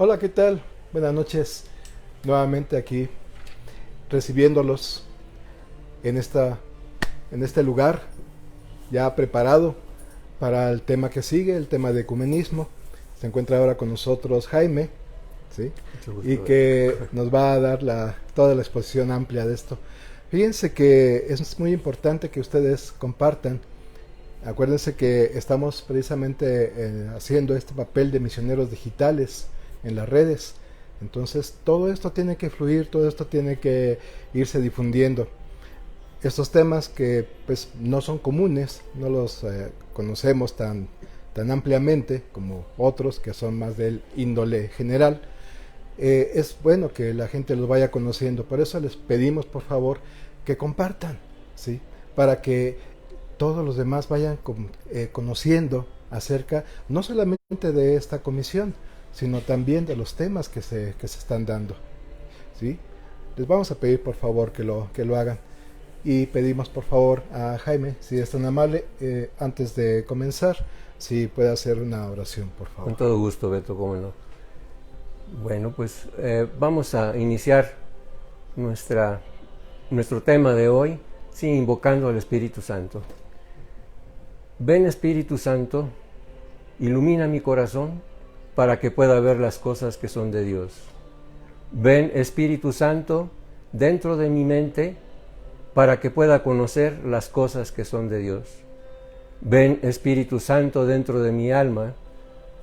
Hola, ¿qué tal? Buenas noches. Nuevamente aquí recibiéndolos en en este lugar ya preparado para el tema que sigue, el tema de ecumenismo. Se encuentra ahora con nosotros Jaime, ¿sí? Mucho Y gusto, Beto. que nos va a dar toda la exposición amplia de esto. Fíjense que es muy importante que ustedes compartan. Acuérdense que estamos precisamente haciendo este papel de misioneros digitales en las redes. Entonces todo esto tiene que fluir, todo esto tiene que irse difundiendo. Estos temas que pues no son comunes, no los conocemos tan ampliamente como otros que son más del índole general. Es bueno que la gente los vaya conociendo, por eso les pedimos por favor que compartan, ¿sí? Para que todos los demás vayan conociendo acerca no solamente de esta comisión, sino también de los temas que se están dando, ¿sí? Les vamos a pedir por favor que lo hagan. Y pedimos por favor a Jaime, si es tan amable, antes de comenzar, si puede hacer una oración, por Con favor. todo gusto, Beto, cómo no. Bueno, pues vamos a iniciar nuestro tema de hoy, sí, invocando al Espíritu Santo. Ven, Espíritu Santo, ilumina mi corazón para que pueda ver las cosas que son de Dios. Ven, Espíritu Santo, dentro de mi mente para que pueda conocer las cosas que son de Dios. Ven, Espíritu Santo, dentro de mi alma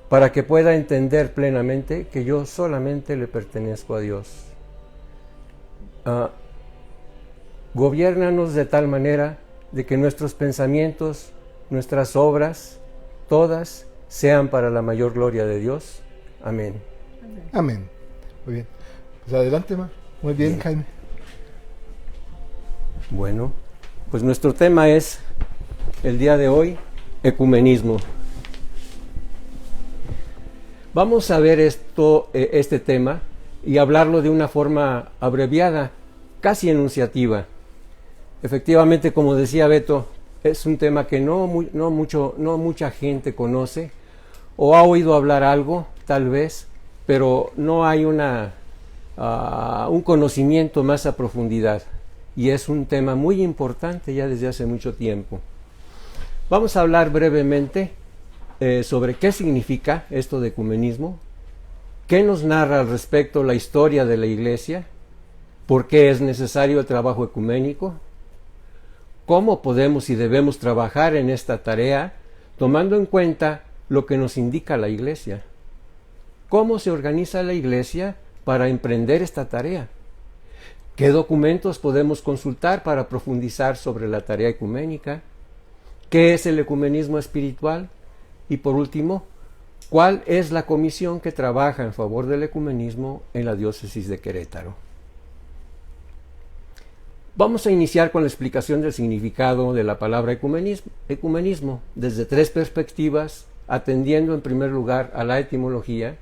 para que pueda entender plenamente que yo solamente le pertenezco a Dios. Gobiérnanos de tal manera de que nuestros pensamientos, nuestras obras, todas sean para la mayor gloria de Dios. Amén. Amén. Muy bien. Pues adelante, ma. Muy bien, Bien. Jaime. Bueno, pues nuestro tema es, el día de hoy, ecumenismo. Vamos a ver este tema y hablarlo de una forma abreviada, casi enunciativa. Efectivamente, como decía Beto, es un tema que no mucha gente conoce o ha oído hablar algo, tal vez, pero no hay un conocimiento más a profundidad. Y es un tema muy importante ya desde hace mucho tiempo. Vamos a hablar brevemente sobre qué significa esto de ecumenismo, qué nos narra al respecto la historia de la Iglesia, por qué es necesario el trabajo ecuménico, cómo podemos y debemos trabajar en esta tarea tomando en cuenta lo que nos indica la Iglesia, cómo se organiza la Iglesia para emprender esta tarea, qué documentos podemos consultar para profundizar sobre la tarea ecuménica, qué es el ecumenismo espiritual y, por último, cuál es la comisión que trabaja en favor del ecumenismo en la diócesis de Querétaro. Vamos a iniciar con la explicación del significado de la palabra ecumenismo desde tres perspectivas, atendiendo en primer lugar a la etimología,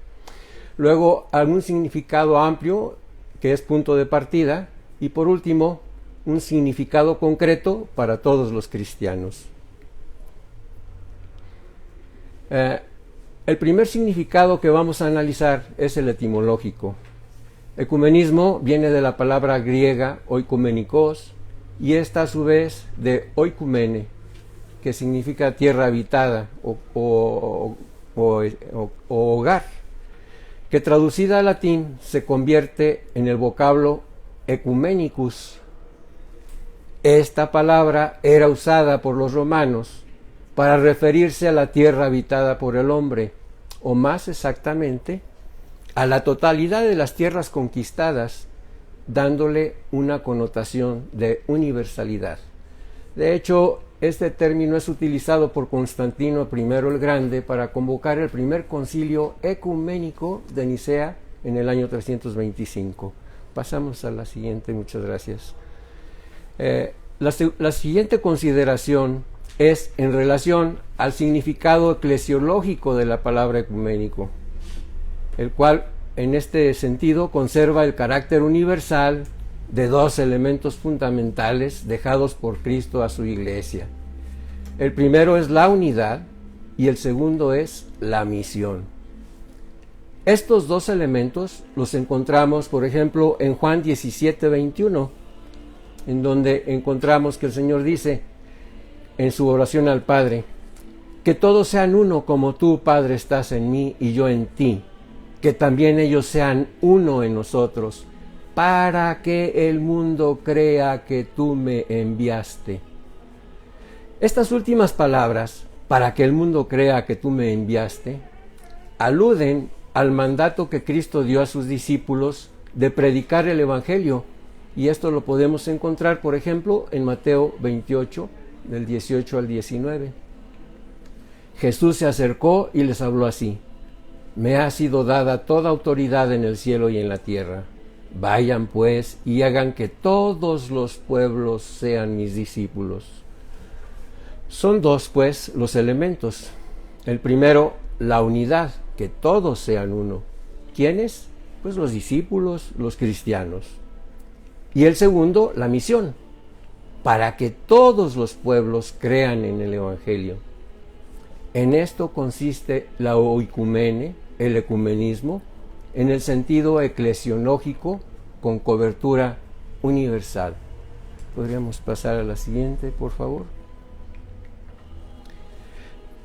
luego a un significado amplio que es punto de partida y por último un significado concreto para todos los cristianos. El primer significado que vamos a analizar es el etimológico. Ecumenismo viene de la palabra griega oikomenikos y esta a su vez de oikumene, que significa tierra habitada o hogar, que traducida al latín se convierte en el vocablo ecumenicus. Esta palabra era usada por los romanos para referirse a la tierra habitada por el hombre, o más exactamente, a la totalidad de las tierras conquistadas, dándole una connotación de universalidad. De hecho, este término es utilizado por Constantino I el Grande para convocar el primer concilio ecuménico de Nicea en el año 325. Pasamos a la siguiente, muchas gracias. La siguiente consideración es en relación al significado eclesiológico de la palabra ecuménico, el cual en este sentido conserva el carácter universal de dos elementos fundamentales dejados por Cristo a su Iglesia. El primero es la unidad y el segundo es la misión. Estos dos elementos los encontramos, por ejemplo, en Juan 17:21, en donde encontramos que el Señor dice en su oración al Padre, que todos sean uno como tú, Padre, estás en mí y yo en ti, que también ellos sean uno en nosotros, para que el mundo crea que tú me enviaste. Estas últimas palabras, para que el mundo crea que tú me enviaste, aluden al mandato que Cristo dio a sus discípulos de predicar el Evangelio. Y esto lo podemos encontrar, por ejemplo, en Mateo 28, del 18 al 19. Jesús se acercó y les habló así: me ha sido dada toda autoridad en el cielo y en la tierra. Vayan pues y hagan que todos los pueblos sean mis discípulos. Son dos, pues, los elementos. El primero, la unidad, que todos sean uno. ¿Quiénes? Pues los discípulos, los cristianos. Y el segundo, la misión, para que todos los pueblos crean en el Evangelio. En esto consiste la oikumene, el ecumenismo, en el sentido eclesiológico con cobertura universal. ¿Podríamos pasar a la siguiente, por favor?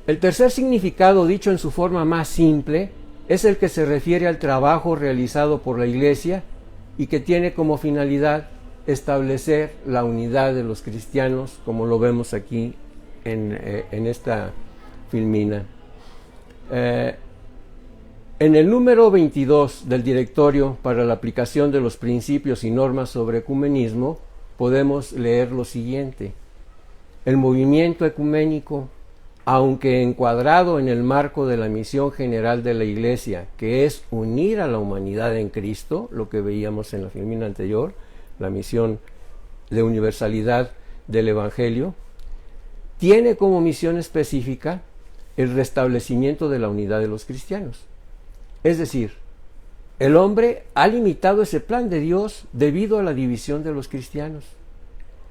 El tercer significado, dicho en su forma más simple, es el que se refiere al trabajo realizado por la Iglesia y que tiene como finalidad establecer la unidad de los cristianos, como lo vemos aquí en esta filmina. En el número 22 del Directorio para la aplicación de los principios y normas sobre ecumenismo podemos leer lo siguiente: el movimiento ecuménico, aunque encuadrado en el marco de la misión general de la Iglesia, que es unir a la humanidad en Cristo, lo que veíamos en la filmina anterior, la misión de universalidad del Evangelio, tiene como misión específica el restablecimiento de la unidad de los cristianos. Es decir, el hombre ha limitado ese plan de Dios debido a la división de los cristianos.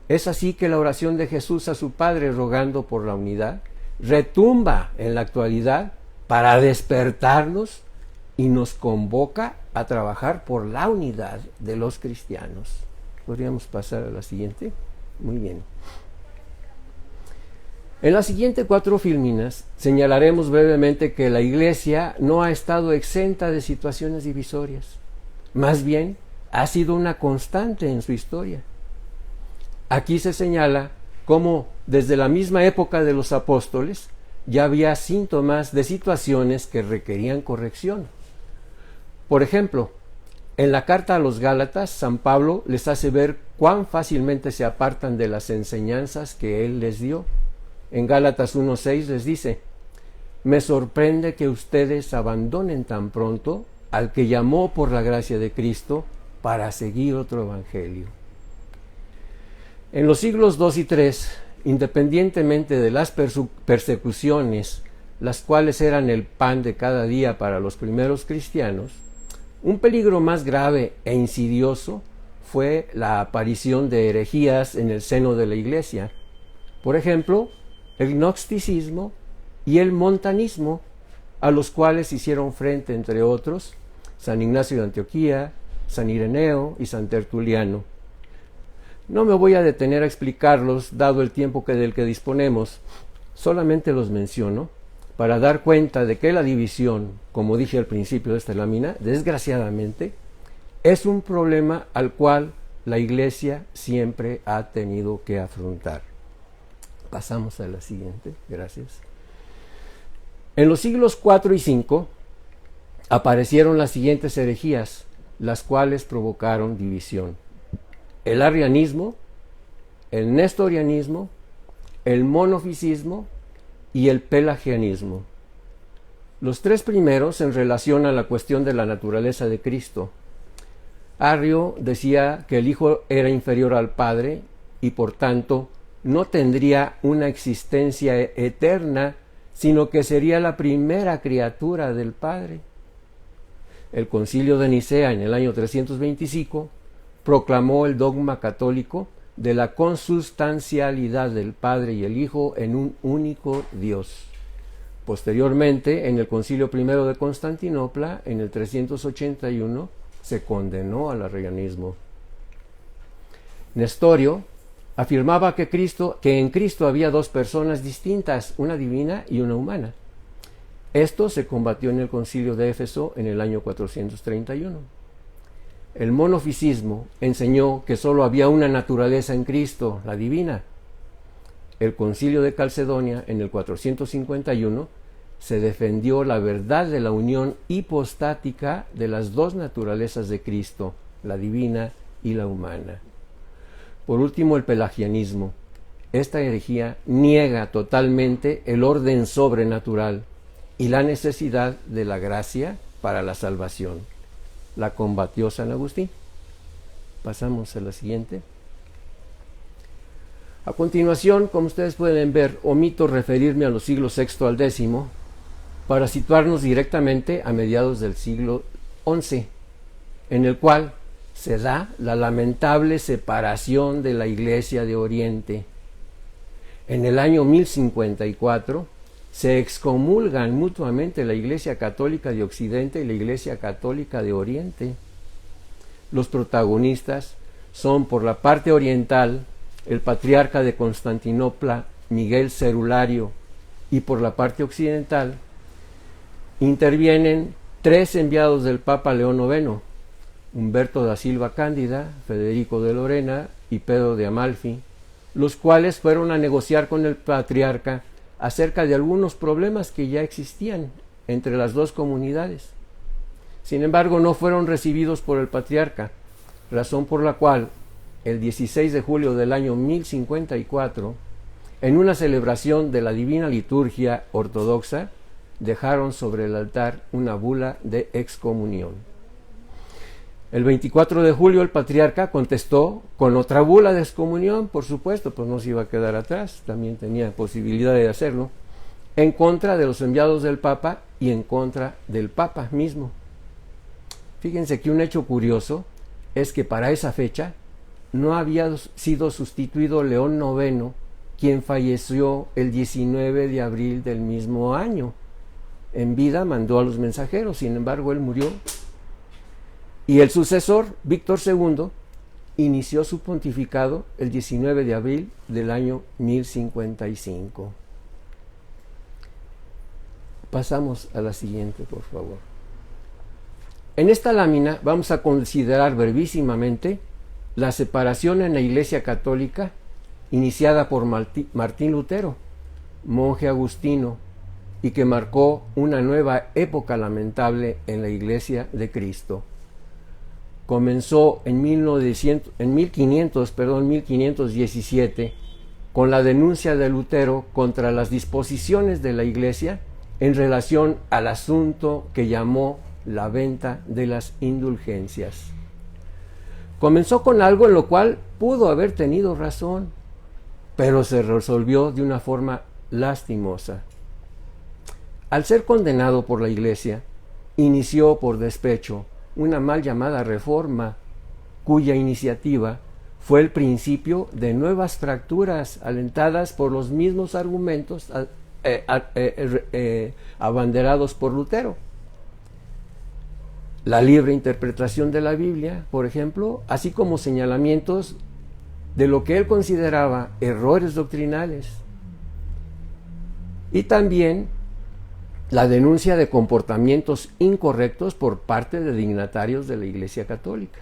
Es así que la oración de Jesús a su Padre rogando por la unidad retumba en la actualidad para despertarnos y nos convoca a trabajar por la unidad de los cristianos. ¿Podríamos pasar a la siguiente? Muy bien. En las siguientes 4 filminas señalaremos brevemente que la Iglesia no ha estado exenta de situaciones divisorias. Más bien, ha sido una constante en su historia. Aquí se señala cómo desde la misma época de los apóstoles ya había síntomas de situaciones que requerían corrección. Por ejemplo, en la carta a los Gálatas, San Pablo les hace ver cuán fácilmente se apartan de las enseñanzas que él les dio. En Gálatas 1:6 les dice: me sorprende que ustedes abandonen tan pronto al que llamó por la gracia de Cristo para seguir otro evangelio. En los siglos II y III, independientemente de las persecuciones, las cuales eran el pan de cada día para los primeros cristianos, un peligro más grave e insidioso fue la aparición de herejías en el seno de la Iglesia. Por ejemplo, el gnosticismo y el montanismo, a los cuales hicieron frente, entre otros, San Ignacio de Antioquía, San Ireneo y San Tertuliano. No me voy a detener a explicarlos, dado el tiempo del que disponemos, solamente los menciono para dar cuenta de que la división, como dije al principio de esta lámina, desgraciadamente, es un problema al cual la Iglesia siempre ha tenido que afrontar. Pasamos a la siguiente, gracias. En los siglos IV y V aparecieron las siguientes herejías, las cuales provocaron división: el arrianismo, el nestorianismo, el monofisismo y el pelagianismo. Los 3 primeros en relación a la cuestión de la naturaleza de Cristo. Arrio decía que el Hijo era inferior al Padre y por tanto no tendría una existencia eterna, sino que sería la primera criatura del Padre. El Concilio de Nicea en el año 325 proclamó el dogma católico de la consustancialidad del Padre y el Hijo en un único Dios. Posteriormente, en el Concilio I de Constantinopla, en el 381, se condenó al arrianismo. Nestorio afirmaba que en Cristo había dos personas distintas, una divina y una humana. Esto se combatió en el Concilio de Éfeso en el año 431. El monofisismo enseñó que sólo había una naturaleza en Cristo, la divina. El Concilio de Calcedonia en el 451 se defendió la verdad de la unión hipostática de las dos naturalezas de Cristo, la divina y la humana. Por último, el pelagianismo. Esta herejía niega totalmente el orden sobrenatural y la necesidad de la gracia para la salvación. La combatió San Agustín. Pasamos a la siguiente. A continuación, como ustedes pueden ver, omito referirme a los siglos VI al X para situarnos directamente a mediados del siglo XI, en el cual se da la lamentable separación de la Iglesia de Oriente. En el año 1054 se excomulgan mutuamente la Iglesia Católica de Occidente y la Iglesia Católica de Oriente. Los protagonistas son, por la parte oriental, el patriarca de Constantinopla, Miguel Cerulario, y por la parte occidental intervienen tres enviados del Papa León IX, Humberto da Silva Cándida, Federico de Lorena y Pedro de Amalfi, los cuales fueron a negociar con el patriarca acerca de algunos problemas que ya existían entre las dos comunidades. Sin embargo, no fueron recibidos por el patriarca, razón por la cual el 16 de julio del año 1054, en una celebración de la Divina Liturgia Ortodoxa, dejaron sobre el altar una bula de excomunión. El 24 de julio el patriarca contestó con otra bula de excomunión, por supuesto, pues no se iba a quedar atrás, también tenía posibilidad de hacerlo, en contra de los enviados del Papa y en contra del Papa mismo. Fíjense que un hecho curioso es que para esa fecha no había sido sustituido León IX, quien falleció el 19 de abril del mismo año. En vida mandó a los mensajeros, sin embargo él murió. Y el sucesor, Víctor II, inició su pontificado el 19 de abril del año 1055. Pasamos a la siguiente, por favor. En esta lámina vamos a considerar brevísimamente la separación en la Iglesia Católica iniciada por Martín Lutero, monje agustino, y que marcó una nueva época lamentable en la Iglesia de Cristo. Comenzó en 1517 con la denuncia de Lutero contra las disposiciones de la Iglesia en relación al asunto que llamó la venta de las indulgencias. Comenzó con algo en lo cual pudo haber tenido razón, pero se resolvió de una forma lastimosa. Al ser condenado por la Iglesia, inició por despecho una mal llamada reforma, cuya iniciativa fue el principio de nuevas fracturas alentadas por los mismos argumentos abanderados por Lutero. La libre interpretación de la Biblia, por ejemplo, así como señalamientos de lo que él consideraba errores doctrinales, y también la denuncia de comportamientos incorrectos por parte de dignatarios de la Iglesia Católica.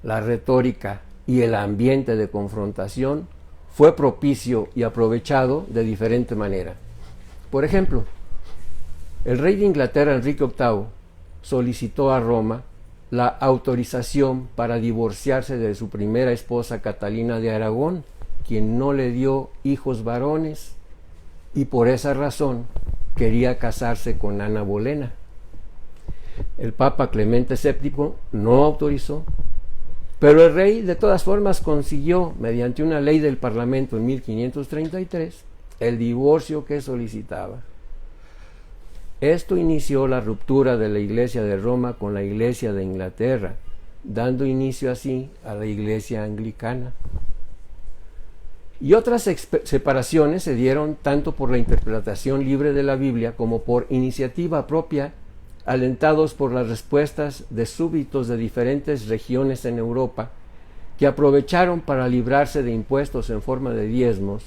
La retórica y el ambiente de confrontación fue propicio y aprovechado de diferente manera. Por ejemplo, el rey de Inglaterra, Enrique VIII, solicitó a Roma la autorización para divorciarse de su primera esposa Catalina de Aragón, quien no le dio hijos varones, y por esa razón quería casarse con Ana Bolena. El Papa Clemente VII no autorizó, pero el rey de todas formas consiguió, mediante una ley del Parlamento en 1533, el divorcio que solicitaba. Esto inició la ruptura de la Iglesia de Roma con la Iglesia de Inglaterra, dando inicio así a la Iglesia anglicana. Y otras separaciones se dieron tanto por la interpretación libre de la Biblia como por iniciativa propia, alentados por las respuestas de súbditos de diferentes regiones en Europa, que aprovecharon para librarse de impuestos en forma de diezmos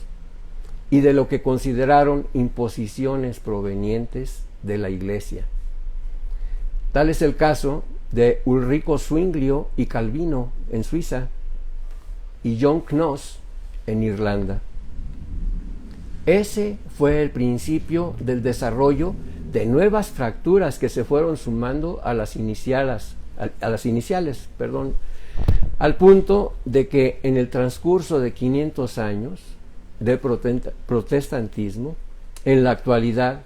y de lo que consideraron imposiciones provenientes de la Iglesia. Tal es el caso de Ulrico Zwinglio y Calvino en Suiza y John Knox en Irlanda. Ese fue el principio del desarrollo de nuevas fracturas que se fueron sumando a las iniciales, al punto de que en el transcurso de 500 años de protestantismo, en la actualidad,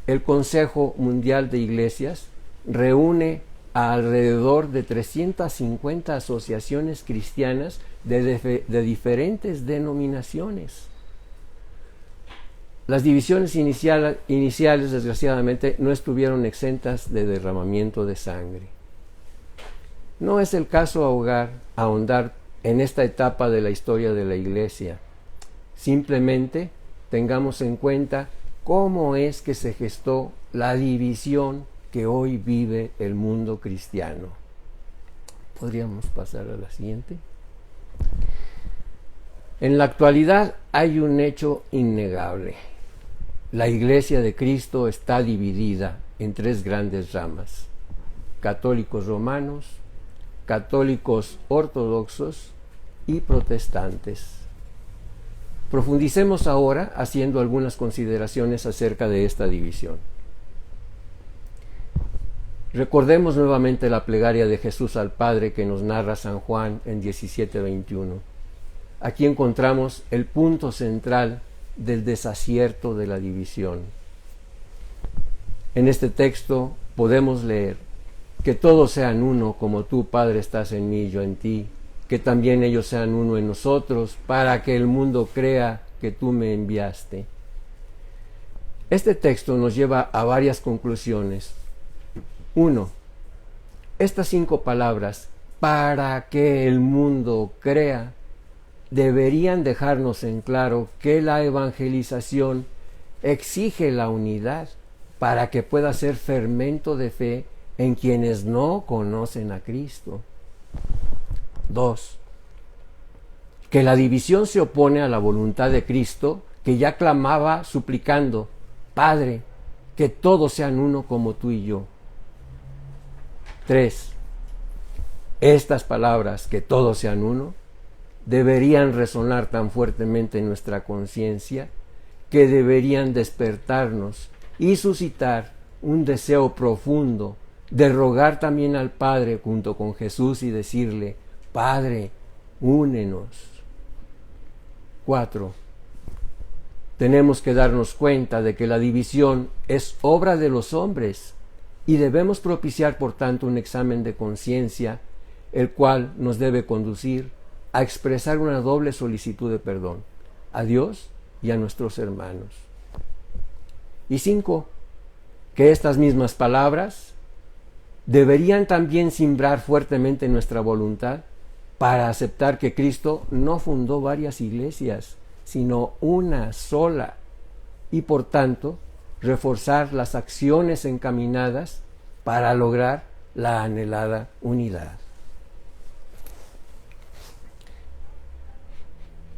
el Consejo Mundial de Iglesias reúne a alrededor de 350 asociaciones cristianas de diferentes denominaciones. Las divisiones iniciales, desgraciadamente, no estuvieron exentas de derramamiento de sangre. No es el caso ahondar en esta etapa de la historia de la Iglesia. Simplemente tengamos en cuenta cómo es que se gestó la división que hoy vive el mundo cristiano. Podríamos pasar a la siguiente. En la actualidad hay un hecho innegable. La Iglesia de Cristo está dividida en tres grandes ramas: católicos romanos, católicos ortodoxos y protestantes. Profundicemos ahora haciendo algunas consideraciones acerca de esta división. Recordemos nuevamente la plegaria de Jesús al Padre que nos narra San Juan en 17:21. Aquí encontramos el punto central del desacierto de la división. En este texto podemos leer: que todos sean uno, como tú, Padre, estás en mí y yo en ti, que también ellos sean uno en nosotros, para que el mundo crea que tú me enviaste. Este texto nos lleva a varias conclusiones. 1. Estas 5 palabras, para que el mundo crea, deberían dejarnos en claro que la evangelización exige la unidad para que pueda ser fermento de fe en quienes no conocen a Cristo. 2. Que la división se opone a la voluntad de Cristo, que ya clamaba suplicando: Padre, que todos sean uno como tú y yo. 3. Estas palabras, que todos sean uno, deberían resonar tan fuertemente en nuestra conciencia que deberían despertarnos y suscitar un deseo profundo de rogar también al Padre junto con Jesús y decirle: Padre, únenos. 4. Tenemos que darnos cuenta de que la división es obra de los hombres y debemos propiciar, por tanto, un examen de conciencia, el cual nos debe conducir a expresar una doble solicitud de perdón a Dios y a nuestros hermanos. Y 5. Que estas mismas palabras deberían también simbrar fuertemente nuestra voluntad para aceptar que Cristo no fundó varias iglesias, sino una sola, y por tanto reforzar las acciones encaminadas para lograr la anhelada unidad.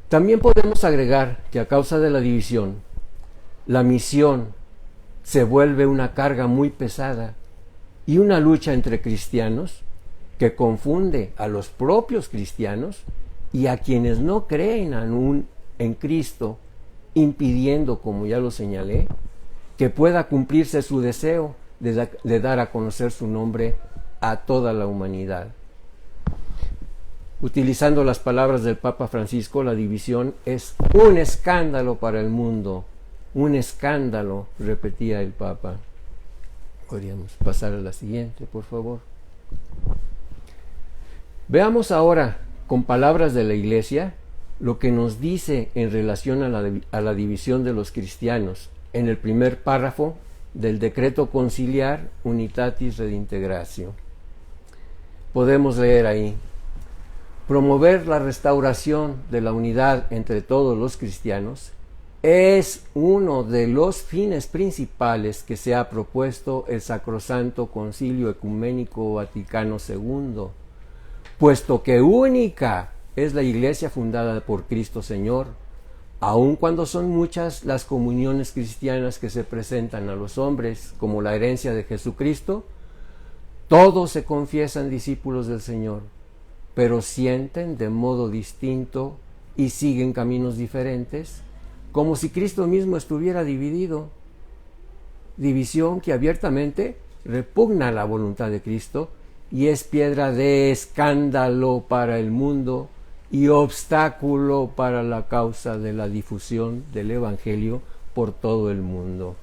También podemos agregar que a causa de la división, la misión se vuelve una carga muy pesada y una lucha entre cristianos que confunde a los propios cristianos y a quienes no creen aún en Cristo, impidiendo, como ya lo señalé, que pueda cumplirse su deseo de dar a conocer su nombre a toda la humanidad. Utilizando las palabras del Papa Francisco, la división es un escándalo para el mundo. Un escándalo, repetía el Papa. Podríamos pasar a la siguiente, por favor. Veamos ahora, con palabras de la Iglesia, lo que nos dice en relación a la división de los cristianos en el primer párrafo del decreto conciliar Unitatis Redintegratio. Podemos leer ahí: promover la restauración de la unidad entre todos los cristianos es uno de los fines principales que se ha propuesto el Sacrosanto Concilio Ecuménico Vaticano II, puesto que única es la Iglesia fundada por Cristo Señor, aun cuando son muchas las comuniones cristianas que se presentan a los hombres como la herencia de Jesucristo. Todos se confiesan discípulos del Señor, pero sienten de modo distinto y siguen caminos diferentes, como si Cristo mismo estuviera dividido. División que abiertamente repugna la voluntad de Cristo y es piedra de escándalo para el mundo y obstáculo para la causa de la difusión del Evangelio por todo el mundo.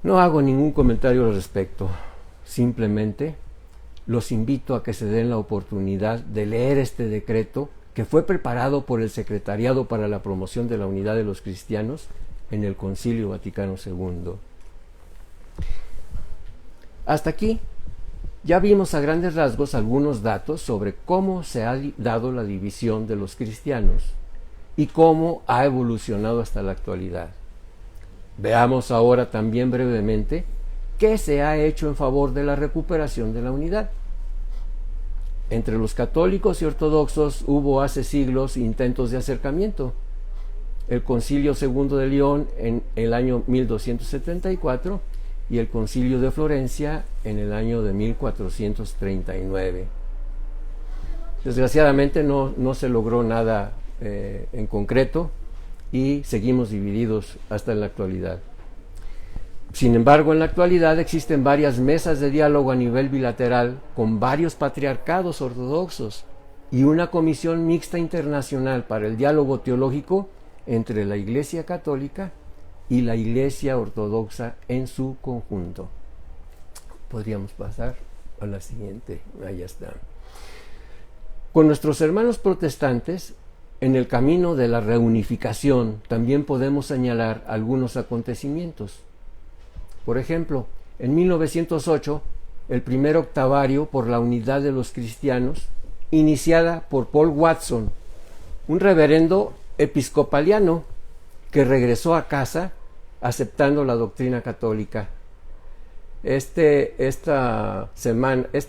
No hago ningún comentario al respecto, simplemente los invito a que se den la oportunidad de leer este decreto que fue preparado por el Secretariado para la Promoción de la Unidad de los Cristianos en el Concilio Vaticano II. Hasta aquí ya vimos a grandes rasgos algunos datos sobre cómo se ha dado la división de los cristianos y cómo ha evolucionado hasta la actualidad. Veamos ahora también brevemente qué se ha hecho en favor de la recuperación de la unidad. Entre los católicos y ortodoxos hubo hace siglos intentos de acercamiento. El Concilio II de León en el año 1274 y el Concilio de Florencia en el año de 1439. Desgraciadamente no se logró nada en concreto y seguimos divididos hasta la actualidad. Sin embargo, en la actualidad existen varias mesas de diálogo a nivel bilateral con varios patriarcados ortodoxos y una comisión mixta internacional para el diálogo teológico entre la Iglesia Católica y la Iglesia Ortodoxa en su conjunto. Podríamos pasar a la siguiente. Ahí está. Con nuestros hermanos protestantes, en el camino de la reunificación, también podemos señalar algunos acontecimientos. Por ejemplo, en 1908, el primer octavario por la unidad de los cristianos, iniciada por Paul Watson, un reverendo episcopaliano que regresó a casa aceptando la doctrina católica. Este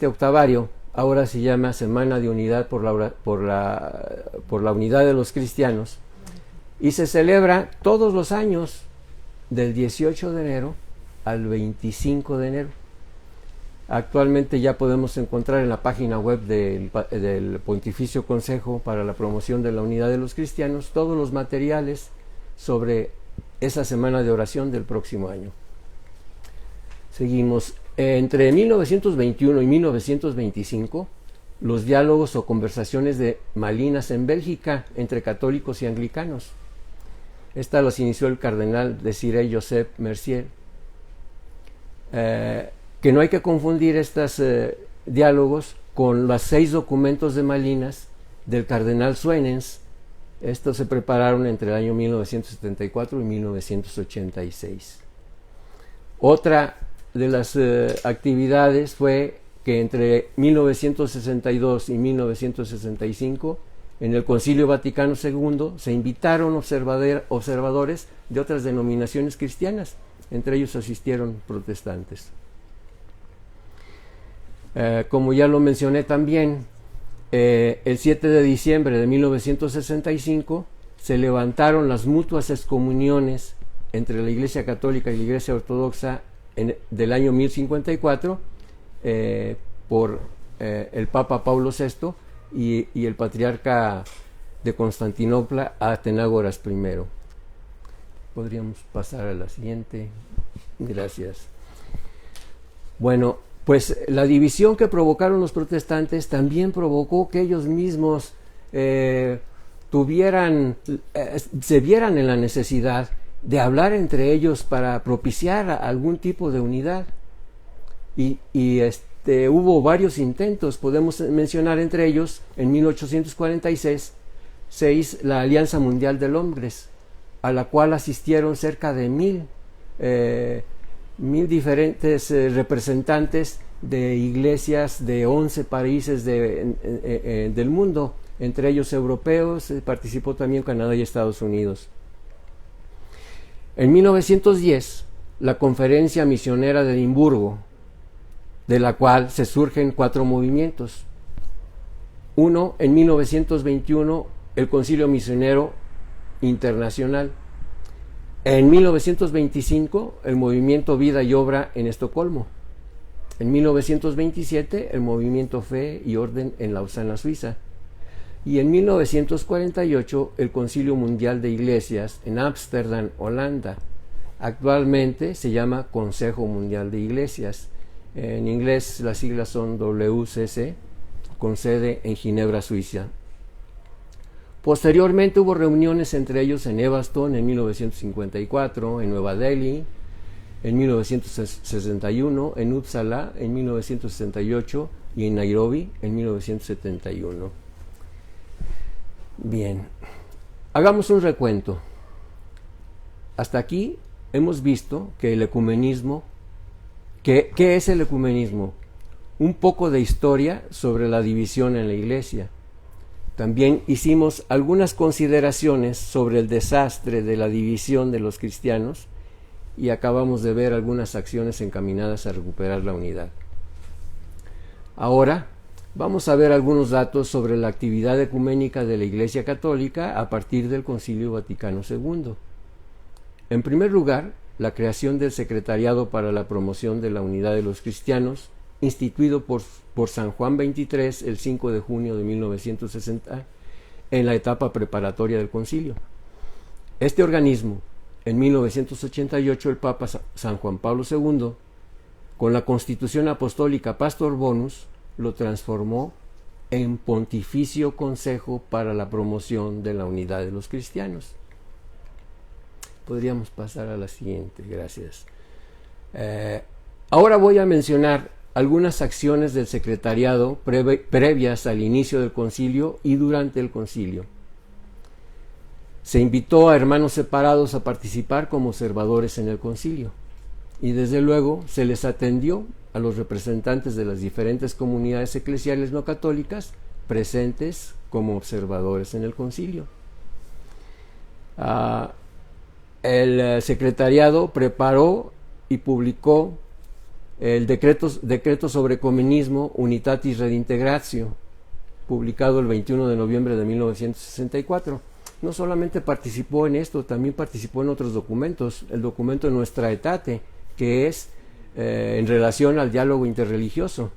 octavario ahora se llama Semana de Unidad por la Unidad de los Cristianos y se celebra todos los años del 18 de enero al 25 de enero. Actualmente ya podemos encontrar en la página web del Pontificio Consejo para la Promoción de la Unidad de los Cristianos todos los materiales sobre esa semana de oración del próximo año. Seguimos. Entre 1921 y 1925, los diálogos o conversaciones de Malinas en Bélgica entre católicos y anglicanos. Esta los inició el cardenal Desiré Joseph Mercier. Que no hay que confundir estos diálogos con los 6 documentos de Malinas del cardenal Suenens. Estos se prepararon entre el año 1974 y 1986. Otra de las actividades fue que entre 1962 y 1965 en el Concilio Vaticano II se invitaron observadores de otras denominaciones cristianas, entre ellos asistieron protestantes. Como ya lo mencioné también, el 7 de diciembre de 1965 se levantaron las mutuas excomuniones entre la Iglesia Católica y la Iglesia Ortodoxa del año 1054 por el Papa Pablo VI y el Patriarca de Constantinopla, Atenágoras I. Podríamos pasar a la siguiente. Gracias. Bueno, pues la división que provocaron los protestantes también provocó que ellos mismos se vieran en la necesidad de hablar entre ellos para propiciar algún tipo de unidad. Y hubo varios intentos, podemos mencionar entre ellos, en 1846, la Alianza Mundial de Hombres, a la cual asistieron cerca de 1000 diferentes representantes de iglesias de 11 países del mundo, entre ellos europeos. Participó también Canadá y Estados Unidos. En 1910, la Conferencia Misionera de Edimburgo, de la cual se surgen 4 movimientos. Uno, en 1921, el Concilio Misionero Internacional. En 1925, el movimiento Vida y Obra en Estocolmo. En 1927, el movimiento Fe y Orden en Lausana, Suiza. Y en 1948, el Concilio Mundial de Iglesias en Ámsterdam, Holanda. Actualmente se llama Consejo Mundial de Iglesias. En inglés las siglas son WCC, con sede en Ginebra, Suiza. Posteriormente hubo reuniones entre ellos en Evanston en 1954, en Nueva Delhi en 1961, en Uppsala en 1968 y en Nairobi en 1971. Bien, hagamos un recuento. Hasta aquí hemos visto que el ecumenismo, ¿qué es el ecumenismo? Un poco de historia sobre la división en la Iglesia. También hicimos algunas consideraciones sobre el desastre de la división de los cristianos y acabamos de ver algunas acciones encaminadas a recuperar la unidad. Ahora vamos a ver algunos datos sobre la actividad ecuménica de la Iglesia Católica a partir del Concilio Vaticano II. En primer lugar, la creación del Secretariado para la Promoción de la Unidad de los Cristianos, instituido por San Juan XXIII el 5 de junio de 1960 en la etapa preparatoria del concilio. Este organismo, en 1988 el Papa San Juan Pablo II, con la Constitución Apostólica Pastor Bonus, lo transformó en Pontificio Consejo para la Promoción de la Unidad de los Cristianos. Podríamos pasar a la siguiente, gracias. Ahora voy a mencionar algunas acciones del secretariado previas al inicio del concilio y durante el concilio. Se invitó a hermanos separados a participar como observadores en el concilio y desde luego se les atendió a los representantes de las diferentes comunidades eclesiales no católicas presentes como observadores en el concilio. El secretariado preparó y publicó el decreto sobre ecumenismo Unitatis Redintegratio, publicado el 21 de noviembre de 1964. No solamente participó en esto, también participó en otros documentos. El documento Nuestra Aetate, que es en relación al diálogo interreligioso,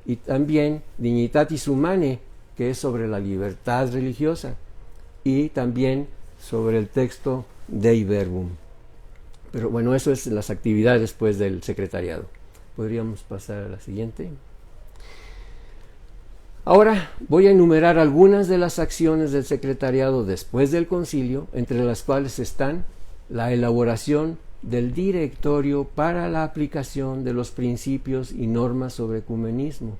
y también Dignitatis Humanae, que es sobre la libertad religiosa, y también sobre el texto Dei Verbum. Pero bueno, eso es las actividades pues del secretariado. Podríamos pasar a la siguiente. Ahora voy a enumerar algunas de las acciones del secretariado después del concilio, entre las cuales están la elaboración del directorio para la aplicación de los principios y normas sobre ecumenismo,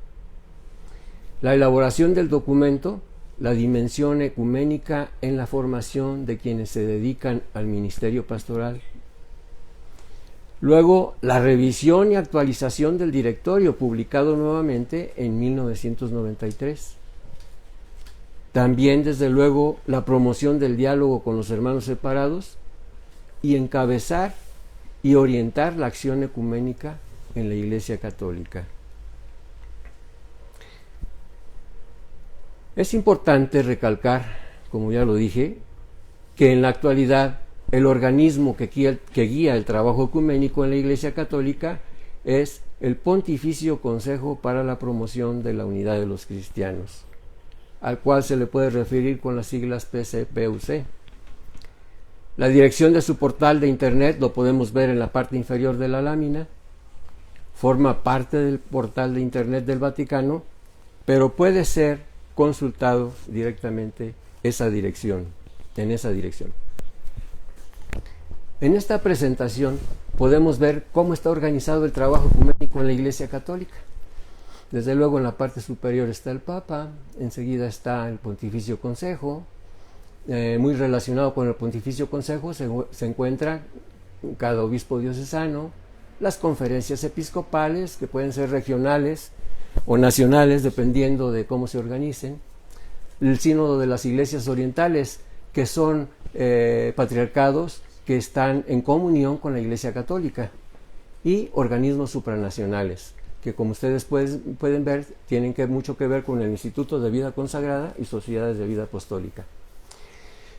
la elaboración del documento La dimensión ecuménica en la formación de quienes se dedican al ministerio pastoral. Luego, la revisión y actualización del directorio, publicado nuevamente en 1993. También, desde luego, la promoción del diálogo con los hermanos separados y encabezar y orientar la acción ecuménica en la Iglesia Católica. Es importante recalcar, como ya lo dije, que en la actualidad el organismo que guía el trabajo ecuménico en la Iglesia Católica es el Pontificio Consejo para la Promoción de la Unidad de los Cristianos, al cual se le puede referir con las siglas PCPUC. La dirección de su portal de internet lo podemos ver en la parte inferior de la lámina. Forma parte del portal de internet del Vaticano, pero puede ser consultado directamente en esa dirección. En esta presentación podemos ver cómo está organizado el trabajo ecuménico en la Iglesia Católica. Desde luego en la parte superior está el Papa, enseguida está el Pontificio Consejo. Muy relacionado con el Pontificio Consejo se encuentra cada obispo diocesano, las conferencias episcopales, que pueden ser regionales o nacionales, dependiendo de cómo se organicen, el sínodo de las iglesias orientales, que son patriarcados que están en comunión con la Iglesia Católica, y organismos supranacionales, que como ustedes pueden ver, tienen mucho que ver con el Instituto de Vida Consagrada y Sociedades de Vida Apostólica.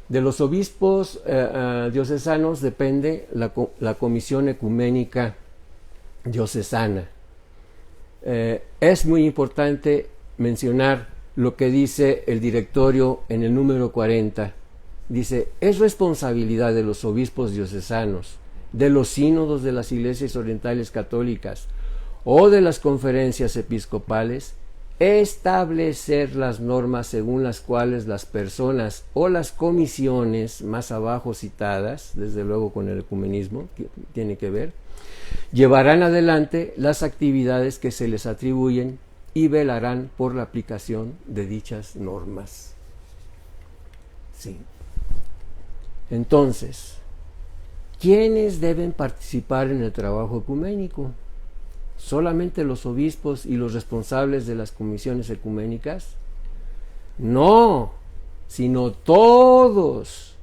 De los obispos diocesanos depende la Comisión Ecuménica Diocesana. Es muy importante mencionar lo que dice el directorio en el número 40. Dice: es responsabilidad de los obispos diocesanos, de los sínodos de las iglesias orientales católicas o de las conferencias episcopales establecer las normas según las cuales las personas o las comisiones más abajo citadas, desde luego con el ecumenismo que tiene que ver, llevarán adelante las actividades que se les atribuyen y velarán por la aplicación de dichas normas. Sí. Entonces, ¿quiénes deben participar en el trabajo ecuménico? ¿Solamente los obispos y los responsables de las comisiones ecuménicas? No, sino todos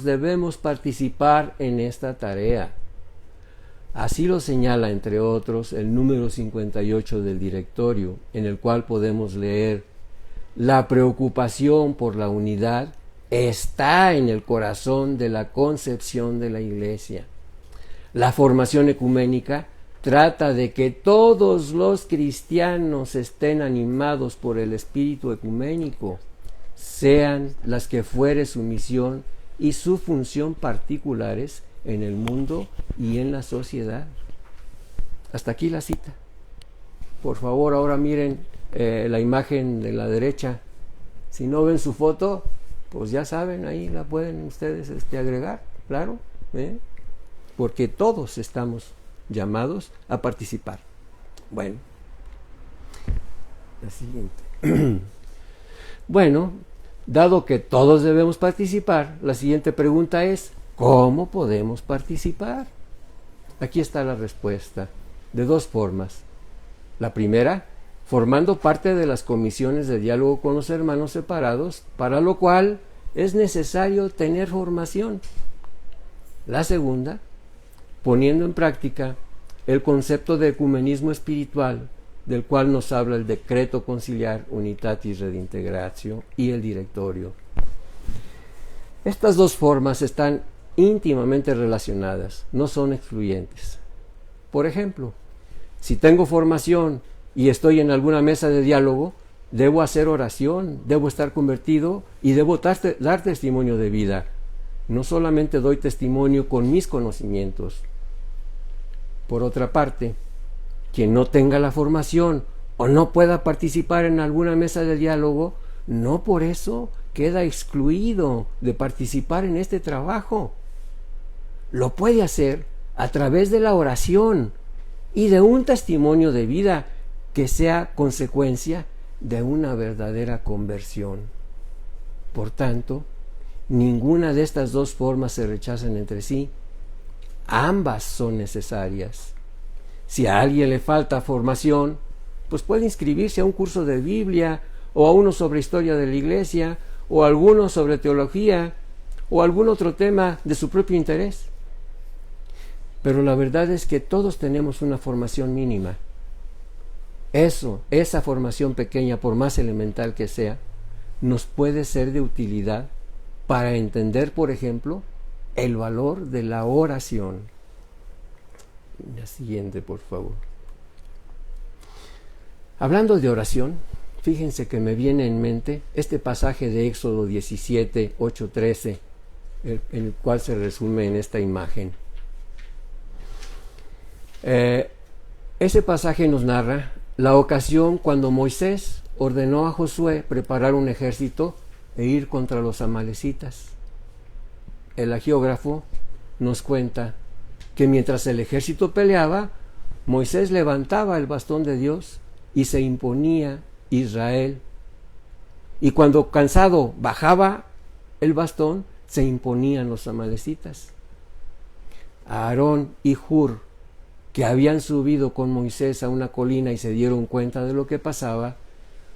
debemos participar en esta tarea. Así lo señala, entre otros, el número 58 del directorio, en el cual podemos leer: la preocupación por la unidad está en el corazón de la concepción de la Iglesia. La formación ecuménica trata de que todos los cristianos estén animados por el espíritu ecuménico, sean las que fuere su misión y su función particulares en el mundo y en la sociedad. Hasta aquí la cita. Por favor, ahora miren la imagen de la derecha. Si no ven su foto, pues ya saben, ahí la pueden ustedes agregar, claro, porque todos estamos llamados a participar. Bueno, la siguiente. Bueno, dado que todos debemos participar, la siguiente pregunta es: ¿cómo podemos participar? Aquí está la respuesta, de dos formas. La primera, formando parte de las comisiones de diálogo con los hermanos separados, para lo cual es necesario tener formación. La segunda, poniendo en práctica el concepto de ecumenismo espiritual, del cual nos habla el decreto conciliar Unitatis Redintegratio y el directorio. Estas dos formas están íntimamente relacionadas, no son excluyentes. Por ejemplo, si tengo formación y estoy en alguna mesa de diálogo, debo hacer oración, debo estar convertido y debo dar testimonio de vida. No solamente doy testimonio con mis conocimientos. Por otra parte, quien no tenga la formación o no pueda participar en alguna mesa de diálogo, no por eso queda excluido de participar en este trabajo. Lo puede hacer a través de la oración y de un testimonio de vida que sea consecuencia de una verdadera conversión. Por tanto, ninguna de estas dos formas se rechazan entre sí. Ambas son necesarias. Si a alguien le falta formación, pues puede inscribirse a un curso de Biblia, o a uno sobre historia de la Iglesia, o a alguno sobre teología, o algún otro tema de su propio interés. Pero la verdad es que todos tenemos una formación mínima. Esa formación pequeña, por más elemental que sea, nos puede ser de utilidad para entender, por ejemplo, el valor de la oración. La siguiente, por favor. Hablando de oración, fíjense que me viene en mente este pasaje de Éxodo 17, 8, 13, el cual se resume en esta imagen. Ese pasaje nos narra la ocasión cuando Moisés ordenó a Josué preparar un ejército e ir contra los amalecitas. El hagiógrafo nos cuenta que mientras el ejército peleaba, Moisés levantaba el bastón de Dios y se imponía Israel. Y cuando cansado bajaba el bastón, se imponían los amalecitas. Aarón y Hur que habían subido con Moisés a una colina y se dieron cuenta de lo que pasaba,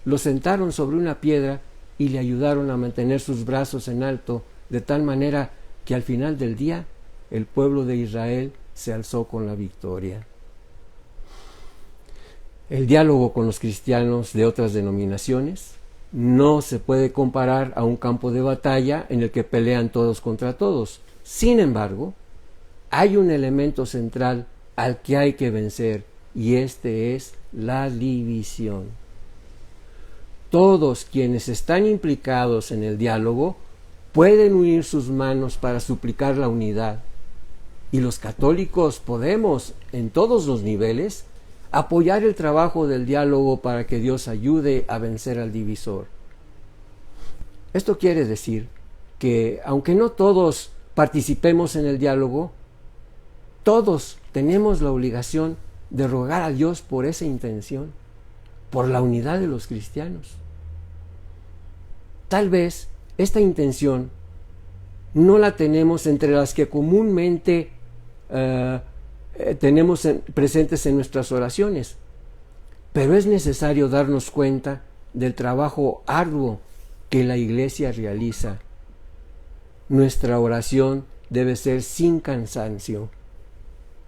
lo sentaron sobre una piedra y le ayudaron a mantener sus brazos en alto, de tal manera que al final del día el pueblo de Israel se alzó con la victoria. El diálogo con los cristianos de otras denominaciones no se puede comparar a un campo de batalla en el que pelean todos contra todos. Sin embargo, hay un elemento central al que hay que vencer, y este es la división. Todos quienes están implicados en el diálogo pueden unir sus manos para suplicar la unidad, y los católicos podemos, en todos los niveles, apoyar el trabajo del diálogo para que Dios ayude a vencer al divisor. Esto quiere decir que, aunque no todos participemos en el diálogo, todos tenemos la obligación de rogar a Dios por esa intención, por la unidad de los cristianos. Tal vez esta intención no la tenemos entre las que comúnmente tenemos presentes en nuestras oraciones, pero es necesario darnos cuenta del trabajo arduo que la Iglesia realiza. Nuestra oración debe ser sin cansancio,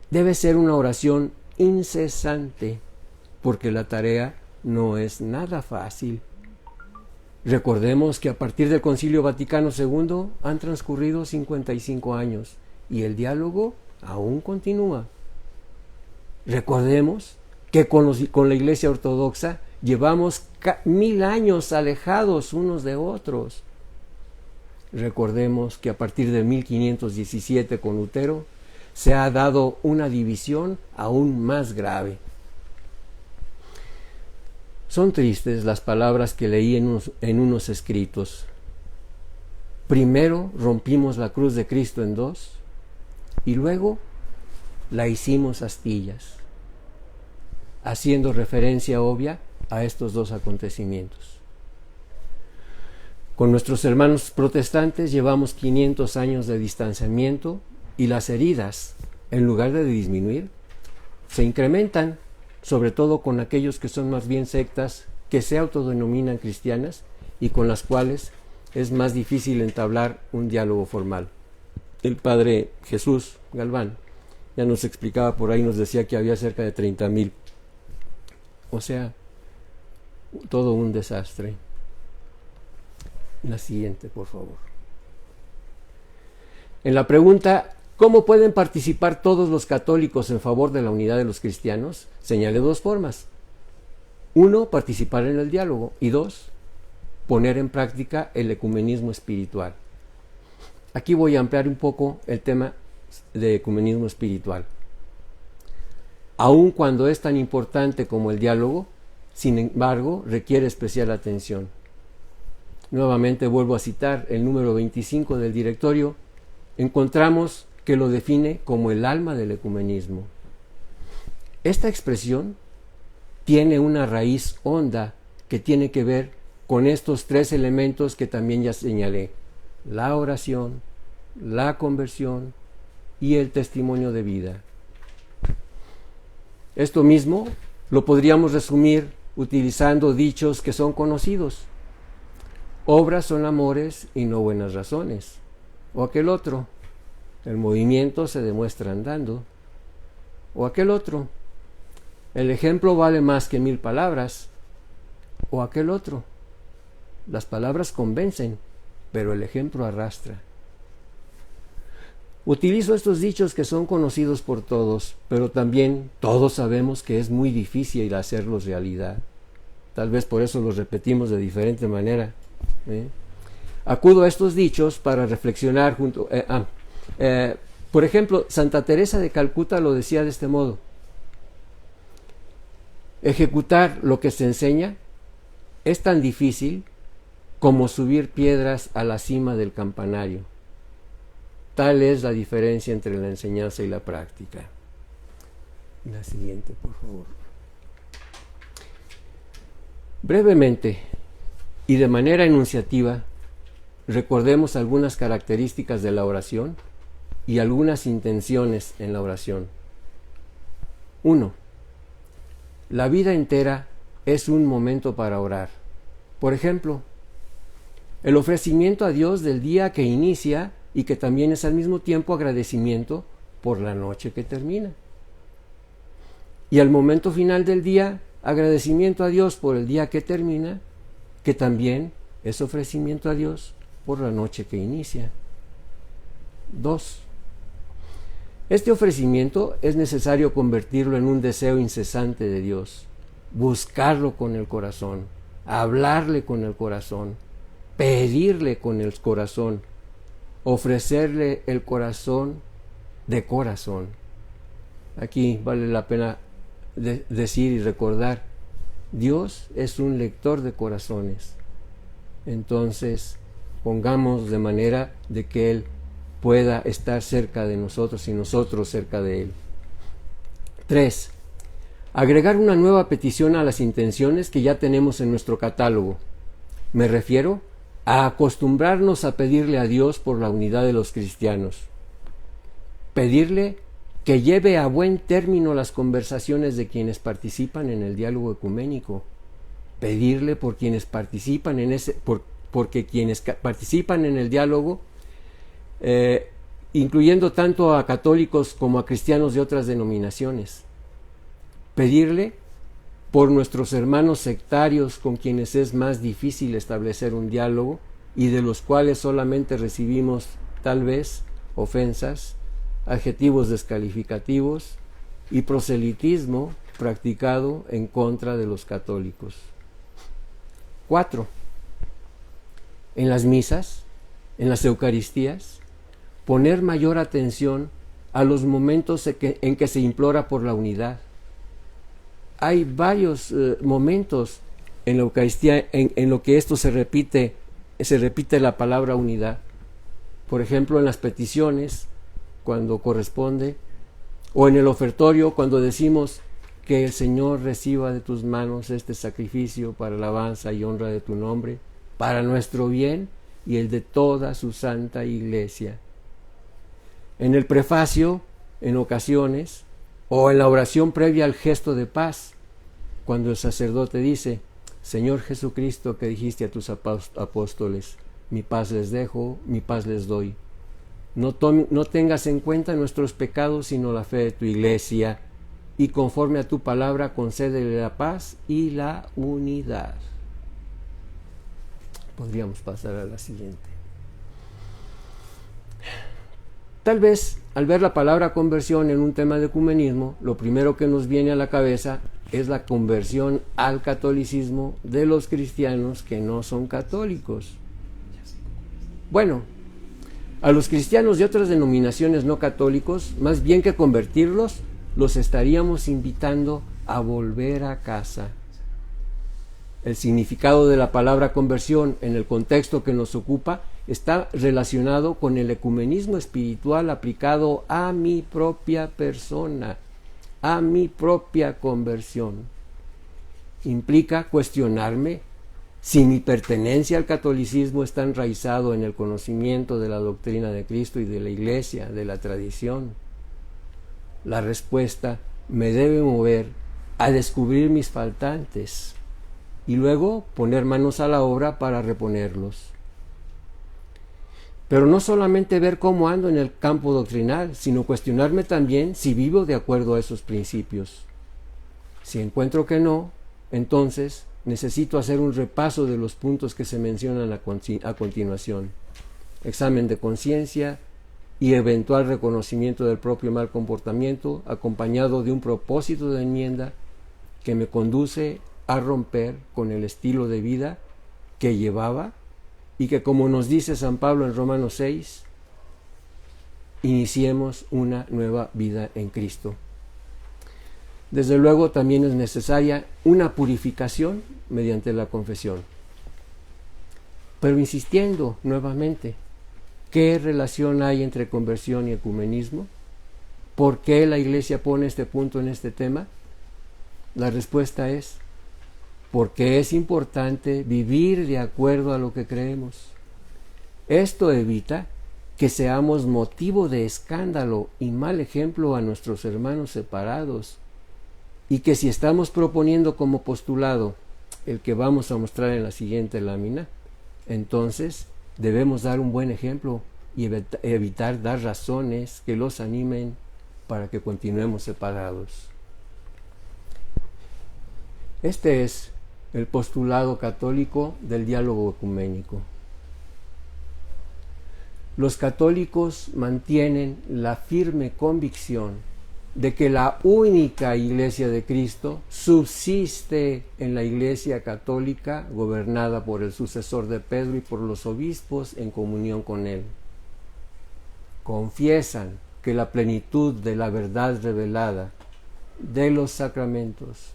debe ser una oración incesante, porque la tarea no es nada fácil. Recordemos que a partir del Concilio Vaticano II han transcurrido 55 años y el diálogo aún continúa. Recordemos que con la Iglesia Ortodoxa llevamos 1000 años alejados unos de otros. Recordemos que a partir de 1517 con Lutero se ha dado una división aún más grave. Son tristes las palabras que leí en unos escritos. Primero rompimos la cruz de Cristo en dos y luego la hicimos astillas, haciendo referencia obvia a estos dos acontecimientos. Con nuestros hermanos protestantes llevamos 500 años de distanciamiento y las heridas, en lugar de disminuir, se incrementan, sobre todo con aquellos que son más bien sectas que se autodenominan cristianas y con las cuales es más difícil entablar un diálogo formal. El padre Jesús Galván ya nos explicaba por ahí, nos decía que había cerca de 30,000. O sea, todo un desastre. La siguiente, por favor. En la pregunta, ¿cómo pueden participar todos los católicos en favor de la unidad de los cristianos? Señalé dos formas. 1, participar en el diálogo. Y 2, poner en práctica el ecumenismo espiritual. Aquí voy a ampliar un poco el tema de ecumenismo espiritual. Aun cuando es tan importante como el diálogo, sin embargo, requiere especial atención. Nuevamente vuelvo a citar el número 25 del directorio. Encontramos que lo define como el alma del ecumenismo. Esta expresión tiene una raíz honda que tiene que ver con estos tres elementos que también ya señalé: la oración, la conversión y el testimonio de vida. Esto mismo lo podríamos resumir utilizando dichos que son conocidos: obras son amores y no buenas razones. O aquel otro: el movimiento se demuestra andando. O aquel otro: el ejemplo vale más que 1000 palabras. O aquel otro: las palabras convencen, pero el ejemplo arrastra. Utilizo estos dichos que son conocidos por todos, pero también todos sabemos que es muy difícil hacerlos realidad. Tal vez por eso los repetimos de diferente manera. Acudo a estos dichos para reflexionar junto. Por ejemplo, Santa Teresa de Calcuta lo decía de este modo: ejecutar lo que se enseña es tan difícil como subir piedras a la cima del campanario. Tal es la diferencia entre la enseñanza y la práctica. La siguiente, por favor. Brevemente y de manera enunciativa, recordemos algunas características de la oración y algunas intenciones en la oración. 1. La vida entera es un momento para orar. Por ejemplo, el ofrecimiento a Dios del día que inicia y que también es al mismo tiempo agradecimiento por la noche que termina. Y al momento final del día, agradecimiento a Dios por el día que termina, que también es ofrecimiento a Dios por la noche que inicia. 2. Este ofrecimiento es necesario convertirlo en un deseo incesante de Dios, buscarlo con el corazón, hablarle con el corazón, pedirle con el corazón, ofrecerle el corazón de corazón. Aquí vale la pena decir y recordar, Dios es un lector de corazones. Entonces, pongamos de manera de que Él pueda estar cerca de nosotros y nosotros cerca de Él. 3. Agregar una nueva petición a las intenciones que ya tenemos en nuestro catálogo. Me refiero a acostumbrarnos a pedirle a Dios por la unidad de los cristianos. Pedirle que lleve a buen término las conversaciones de quienes participan en el diálogo ecuménico. Pedirle por quienes participan en porque quienes participan en el diálogo, incluyendo tanto a católicos como a cristianos de otras denominaciones. Pedirle por nuestros hermanos sectarios con quienes es más difícil establecer un diálogo y de los cuales solamente recibimos tal vez ofensas, adjetivos descalificativos y proselitismo practicado en contra de los católicos. 4. En las misas, en las Eucaristías, poner mayor atención a los momentos en que se implora por la unidad. Hay varios momentos en la Eucaristía en lo que esto se repite la palabra unidad. Por ejemplo, en las peticiones, cuando corresponde, o en el ofertorio, cuando decimos que el Señor reciba de tus manos este sacrificio para alabanza y honra de tu nombre, para nuestro bien y el de toda su santa iglesia. En el prefacio, en ocasiones, o en la oración previa al gesto de paz, cuando el sacerdote dice, Señor Jesucristo, que dijiste a tus apóstoles, mi paz les dejo, mi paz les doy. No tengas en cuenta nuestros pecados, sino la fe de tu iglesia, y conforme a tu palabra concédele la paz y la unidad. Podríamos pasar a la siguiente. Tal vez, al ver la palabra conversión en un tema de ecumenismo, lo primero que nos viene a la cabeza es la conversión al catolicismo de los cristianos que no son católicos. Bueno, a los cristianos de otras denominaciones no católicos, más bien que convertirlos, los estaríamos invitando a volver a casa. El significado de la palabra conversión en el contexto que nos ocupa está relacionado con el ecumenismo espiritual aplicado a mi propia persona, a mi propia conversión. Implica cuestionarme si mi pertenencia al catolicismo está enraizado en el conocimiento de la doctrina de Cristo y de la Iglesia, de la tradición. La respuesta me debe mover a descubrir mis faltantes y luego poner manos a la obra para reponerlos. Pero no solamente ver cómo ando en el campo doctrinal, sino cuestionarme también si vivo de acuerdo a esos principios. Si encuentro que no, entonces necesito hacer un repaso de los puntos que se mencionan a continuación. Examen de conciencia y eventual reconocimiento del propio mal comportamiento, acompañado de un propósito de enmienda que me conduce a romper con el estilo de vida que llevaba y que, como nos dice San Pablo en Romanos 6, iniciemos una nueva vida en Cristo. Desde luego también es necesaria una purificación mediante la confesión. Pero insistiendo nuevamente, ¿qué relación hay entre conversión y ecumenismo? ¿Por qué la Iglesia pone este punto en este tema? La respuesta es porque es importante vivir de acuerdo a lo que creemos. Esto evita que seamos motivo de escándalo y mal ejemplo a nuestros hermanos separados y que si estamos proponiendo como postulado el que vamos a mostrar en la siguiente lámina, entonces debemos dar un buen ejemplo y evitar dar razones que los animen para que continuemos separados. Este es el postulado católico del diálogo ecuménico. Los católicos mantienen la firme convicción de que la única Iglesia de Cristo subsiste en la Iglesia católica gobernada por el sucesor de Pedro y por los obispos en comunión con él. Confiesan que la plenitud de la verdad revelada, de los sacramentos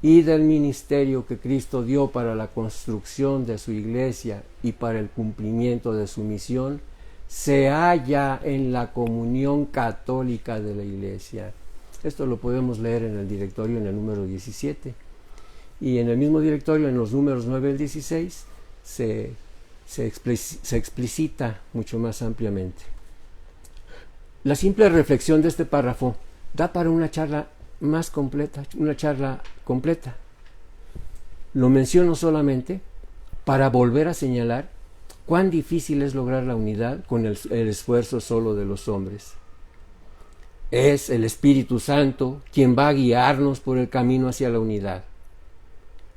y del ministerio que Cristo dio para la construcción de su Iglesia y para el cumplimiento de su misión, se halla en la comunión católica de la Iglesia. Esto lo podemos leer en el directorio en el número 17. Y en el mismo directorio, en los números 9 al 16, se explicita mucho más ampliamente. La simple reflexión de este párrafo da para una charla más completa, una charla completa. Lo menciono solamente para volver a señalar cuán difícil es lograr la unidad con el esfuerzo solo de los hombres. Es el Espíritu Santo quien va a guiarnos por el camino hacia la unidad.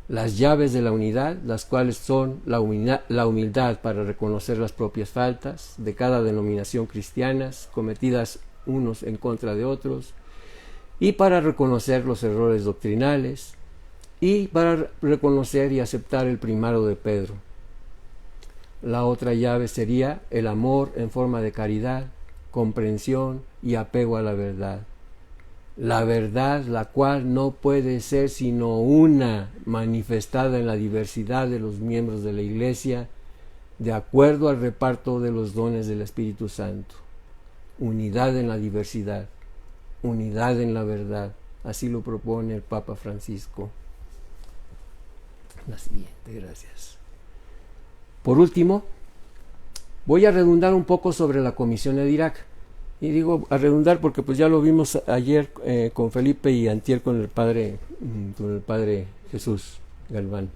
Las llaves de la unidad, las cuales son la humildad para reconocer las propias faltas de cada denominación cristiana cometidas unos en contra de otros, y para reconocer los errores doctrinales, y para reconocer y aceptar el primado de Pedro. La otra llave sería el amor en forma de caridad, comprensión y apego a la verdad. La verdad, la cual no puede ser sino una manifestada en la diversidad de los miembros de la Iglesia, de acuerdo al reparto de los dones del Espíritu Santo. Unidad en la diversidad, unidad en la verdad. Así lo propone el Papa Francisco. La siguiente, gracias. Por último, voy a redundar un poco sobre la Comisión Edirac. Y digo a redundar porque pues ya lo vimos ayer con Felipe y antier con el padre Jesús Galván.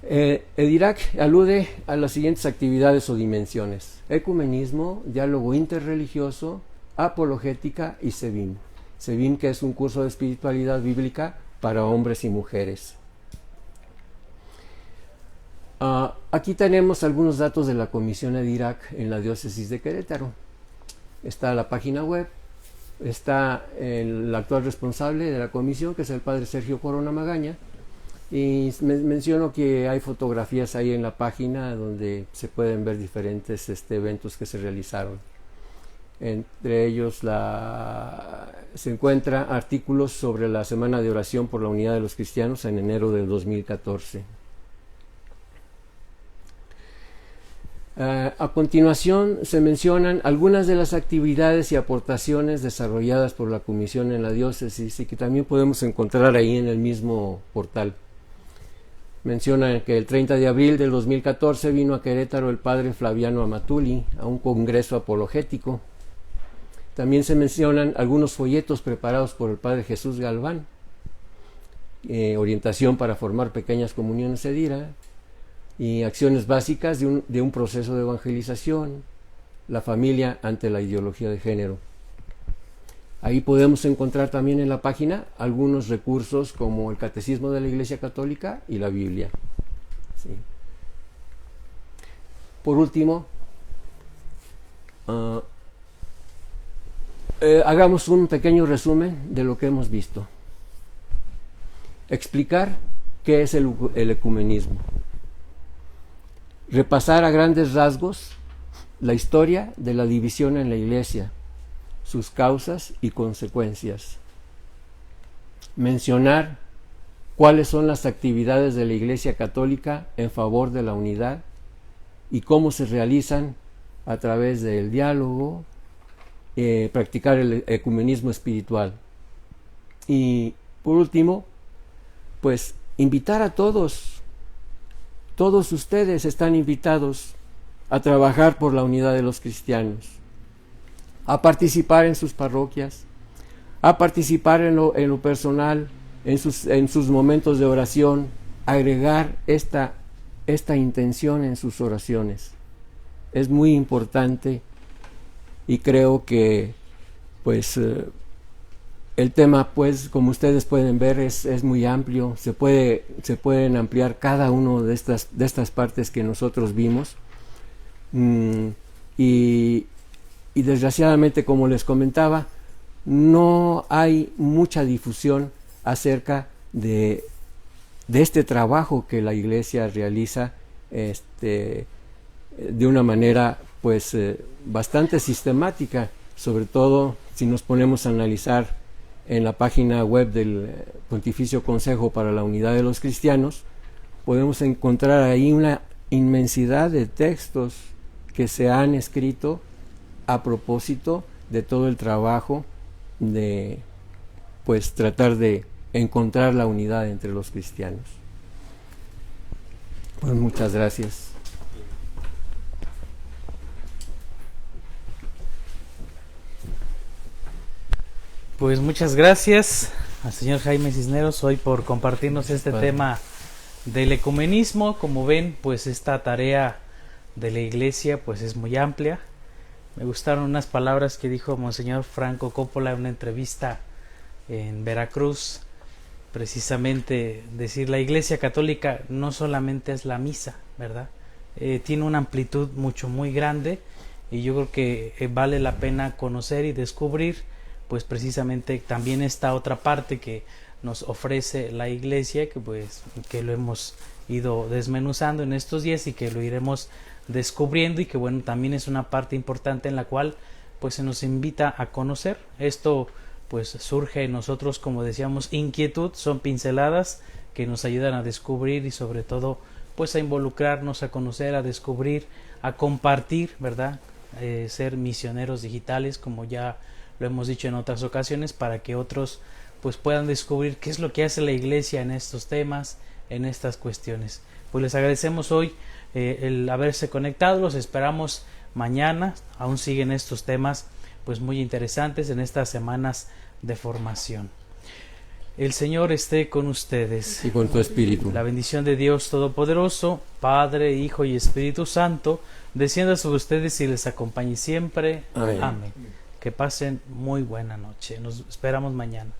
Edirac alude a las siguientes actividades o dimensiones: ecumenismo, diálogo interreligioso, apologética y SEBIN. SEBIN, que es un curso de espiritualidad bíblica para hombres y mujeres. Aquí tenemos algunos datos de la Comisión Edirac en la diócesis de Querétaro. Está la página web, está el actual responsable de la comisión, que es el padre Sergio Corona Magaña, y menciono que hay fotografías ahí en la página donde se pueden ver diferentes eventos que se realizaron. Entre ellos se encuentran artículos sobre la Semana de Oración por la Unidad de los Cristianos en enero del 2014. A continuación se mencionan algunas de las actividades y aportaciones desarrolladas por la Comisión en la diócesis y que también podemos encontrar ahí en el mismo portal. Mencionan que el 30 de abril del 2014 vino a Querétaro el padre Flaviano Amatuli a un congreso apologético. También se mencionan algunos folletos preparados por el padre Jesús Galván, orientación para formar pequeñas comuniones Edira, y acciones básicas de un proceso de evangelización, la familia ante la ideología de género. Ahí podemos encontrar también en la página algunos recursos como el Catecismo de la Iglesia Católica y la Biblia. Sí. Por último, hagamos un pequeño resumen de lo que hemos visto. Explicar qué es el ecumenismo. Repasar a grandes rasgos la historia de la división en la Iglesia, sus causas y consecuencias. Mencionar cuáles son las actividades de la Iglesia Católica en favor de la unidad y cómo se realizan a través del diálogo, practicar el ecumenismo espiritual. Y por último, pues invitar a todos ustedes están invitados a trabajar por la unidad de los cristianos, a participar en sus parroquias, a participar en lo personal, en sus momentos de oración, agregar esta intención en sus oraciones. Es muy importante y creo que pues el tema, pues como ustedes pueden ver, es muy amplio. Se pueden ampliar cada una de estas partes que nosotros vimos. Y desgraciadamente, como les comentaba, no hay mucha difusión acerca de este trabajo que la Iglesia realiza de una manera pues bastante sistemática, sobre todo si nos ponemos a analizar en la página web del Pontificio Consejo para la Unidad de los Cristianos. Podemos encontrar ahí una inmensidad de textos que se han escrito a propósito de todo el trabajo de pues tratar de encontrar la unidad entre los cristianos. Pues muchas gracias. Pues muchas gracias al señor Jaime Cisneros hoy por compartirnos este tema del ecumenismo. Como ven, pues esta tarea de la Iglesia pues es muy amplia. Me gustaron unas palabras que dijo Monseñor Franco Coppola en una entrevista en Veracruz, precisamente decir la Iglesia Católica no solamente es la misa, ¿verdad? Tiene una amplitud muy grande, y yo creo que vale la pena conocer y descubrir pues precisamente también esta otra parte que nos ofrece la Iglesia, que lo hemos ido desmenuzando en estos días y que lo iremos descubriendo, y que bueno, también es una parte importante en la cual pues se nos invita a conocer. Esto pues surge en nosotros, como decíamos, inquietud, son pinceladas que nos ayudan a descubrir y sobre todo pues a involucrarnos, a conocer, a descubrir, a compartir, ¿verdad? Ser misioneros digitales, como ya lo hemos dicho en otras ocasiones, para que otros pues puedan descubrir qué es lo que hace la Iglesia en estos temas, en estas cuestiones. Pues les agradecemos hoy el haberse conectado, los esperamos mañana. Aún siguen estos temas pues muy interesantes en estas semanas de formación. El Señor esté con ustedes. Y con tu espíritu. La bendición de Dios Todopoderoso, Padre, Hijo y Espíritu Santo, descienda sobre ustedes y les acompañe siempre. Amén. Amén. Que pasen muy buena noche. Nos esperamos mañana.